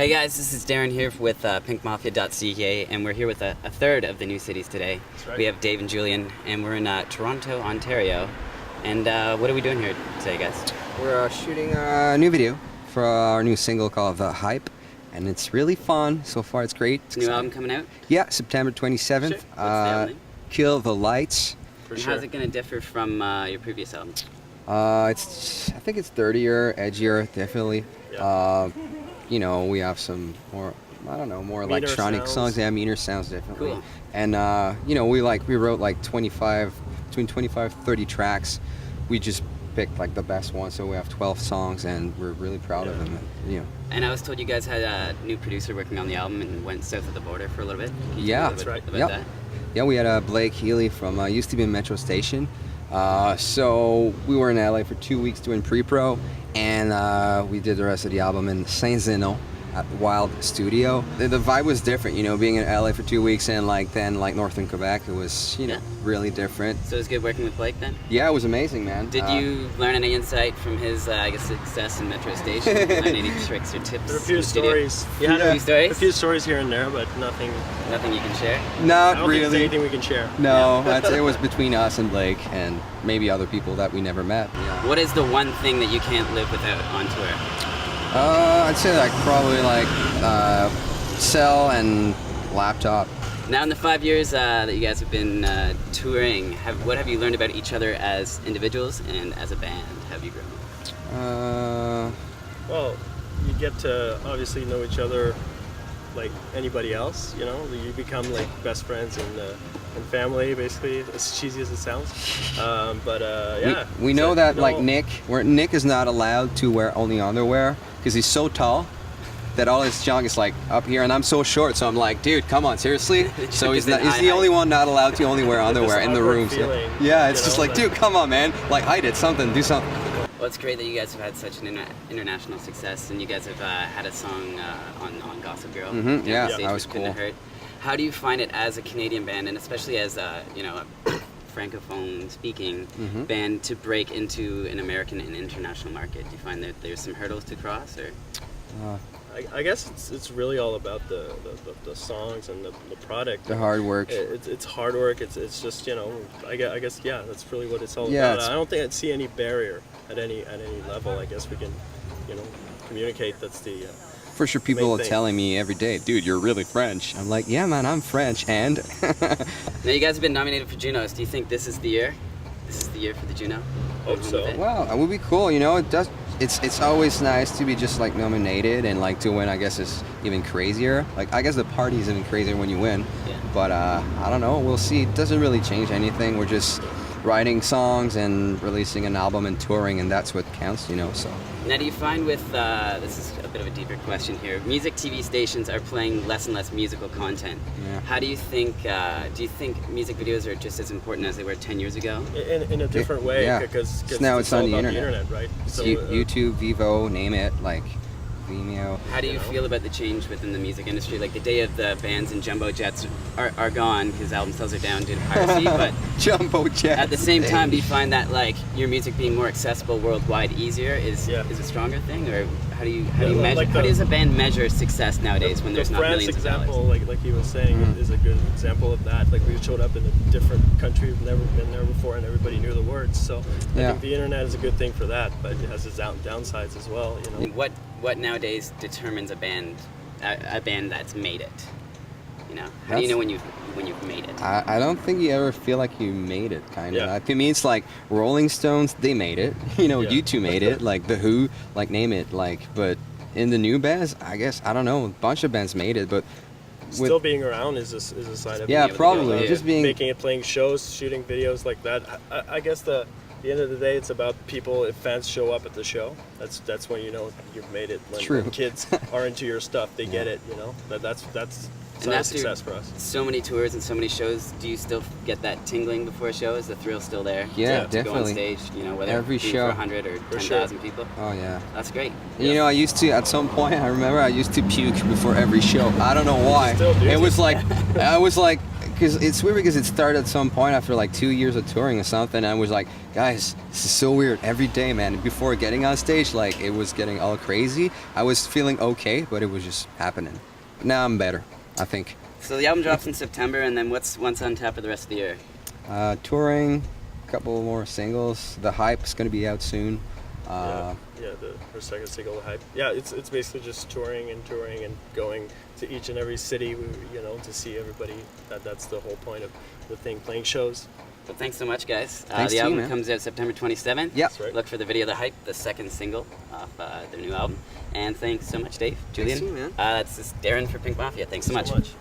Hey guys, this is Darren here with PinkMafia.ca, and we're here with a third of the new cities today. That's right. We have Dave and Julian, and we're in Toronto, Ontario. And what are we doing here today, guys? We're shooting a new video for our new single called The Hype, and it's really fun. So far, it's great. New album coming out? Yeah, September 27th. Sure. What's the album name? Kill the Lights. For And sure. how's it going to differ from your previous album? I think it's dirtier, edgier, definitely. Yeah. You know, we have some more, I don't know, more Meaner electronic sounds. songs. Yeah, meaner sounds, definitely. Cool. And, you know, we wrote like 25, 30 tracks. We just picked like the best ones, so we have 12 songs, and we're really proud of them. You know. And I was told you guys had a new producer working on the album and went south of the border for a little bit. Can you Yeah. tell me a little bit about Yep. that? Yeah, we had Blake Healy from used to be in Metro Station. So we were in LA for 2 weeks doing pre-pro, and we did the rest of the album in Saint-Zeno at Wild Studio. The vibe was different, you know, being in LA for 2 weeks and then Northern Quebec. It was, you know, Yeah. really different. So it was good working with Blake then? Yeah, it was amazing, man. Did you learn any insight from his, success in Metro Station? Learn any tricks or tips? There are a few in the studio? stories. Yeah. A few stories? A few stories here and there, but nothing. Nothing you can share? I Not don't think there's really. anything we can share. No, it was between us and Blake, and maybe other people that we never met. Yeah. What is the one thing that you can't live without on tour? I'd say probably cell and laptop. Now, in the 5 years that you guys have been touring, what have you learned about each other as individuals and as a band? How have you grown? Well, you get to obviously know each other like anybody else. You know, you become like best friends and family, basically. As cheesy as it sounds, yeah. We know So, that you know, Nick is not allowed to wear only underwear because he's so tall that all his junk is like up here, and I'm so short, so I'm like, dude, come on, seriously. So he's the only one not allowed to only wear underwear in the awkward room. feeling, Yeah, it's you just know, like, that- dude, come on, man, like hide it, do something. Well, it's great that you guys have had such an international success, and you guys have had a song on Gossip Girl. Mhm, yeah, Stage that was Couldn't Have cool. Hurt. How do you find it as a Canadian band, and especially as a francophone speaking Mm-hmm. band, to break into an American and international market? Do you find that there's some hurdles to cross, or? I guess it's really all about the songs and the product. The hard work. It's hard work. It's just, you know, I guess yeah, that's really what it's all Yeah, about. I don't think I'd see any barrier at any level. I guess we can, you know, communicate. That's the For sure, people main are thing. telling me every day, dude, you're really French. I'm like, yeah, man, I'm French, and Now, you guys have been nominated for Junos. Do you think this is the year? This is the year for the Juno? Hope Going so. with it? wow, it would be cool. You know, it does. It's always nice to be just like nominated, and like to win, I guess, is even crazier. Like, I guess the party is even crazier when you win. Yeah. But I don't know. We'll see. It doesn't really change anything. We're just writing songs and releasing an album and touring, and that's what counts. You know. So. Now, do you find with, this is a bit of a deeper question here, music TV stations are playing less and less musical content. Yeah. How do you think music videos are just as important as they were 10 years ago? in a different way, Yeah. because Now it's on all the about internet. right? So YouTube, Vivo, name it, like Vimeo. How do you You know? feel about the change within the music industry? Like, the day of the bands and jumbo jets are gone because album sales are down due to piracy, but Jumbo jet. at the same time, do you find that, like, your music being more accessible worldwide easier is a stronger thing? Or how do you measure, like how does a band measure success nowadays when there's the not France millions of example, dollars? like he was saying, is a good example of that. Like, we showed up in a different country, we've never been there before, and everybody knew the words. So I Yeah. think the internet is a good thing for that, but it has its downsides as well. You know, What nowadays determines a band that's made it? You know, how do you know when you've made it? I don't think you ever feel like you made it, kind of. Yeah. To me, it's like Rolling Stones, they made it. You know, Yeah. U2 made it. Like The Who, like name it. Like, but in the new bands, I guess, I don't know, a bunch of bands made it, but still being around is a sign of yeah, able to probably go just being. making it, playing shows, shooting videos like that. I guess at the end of the day, it's about people. If fans show up at the show, that's when you know you've made it. True. When kids are into your stuff, they get it. You know, that's And sign of after success for us. so many tours and so many shows, do you still get that tingling before a show? Is the thrill still there? Yeah, to go on definitely. stage, you know, whether Every it be show. for 100 or For 10,000 sure. people. Oh, yeah. That's great. You know, I used to, at some point, I remember I used to puke before every show. I don't know why. Still do. It was like, I was like, because it's weird because it started at some point after like 2 years of touring or something, and I was like, guys, this is so weird every day, man. Before getting on stage, like it was getting all crazy. I was feeling okay, but it was just happening. But now I'm better, I think. So the album drops in September, and then what's on tap for the rest of the year? Touring, a couple more singles. The Hype's gonna be out soon. Her second single, The Hype. Yeah, it's basically just touring and going to each and every city, to see everybody. That's the whole point of the thing, playing shows. Well, thanks so much, guys. Thanks the to you, album man. comes out September 27th. Yep. That's right. Look for the video, The Hype, the second single off their new album. And thanks so much, Dave. Julian. to you, man. That's just Darren for Pink Mafia. Thanks so much.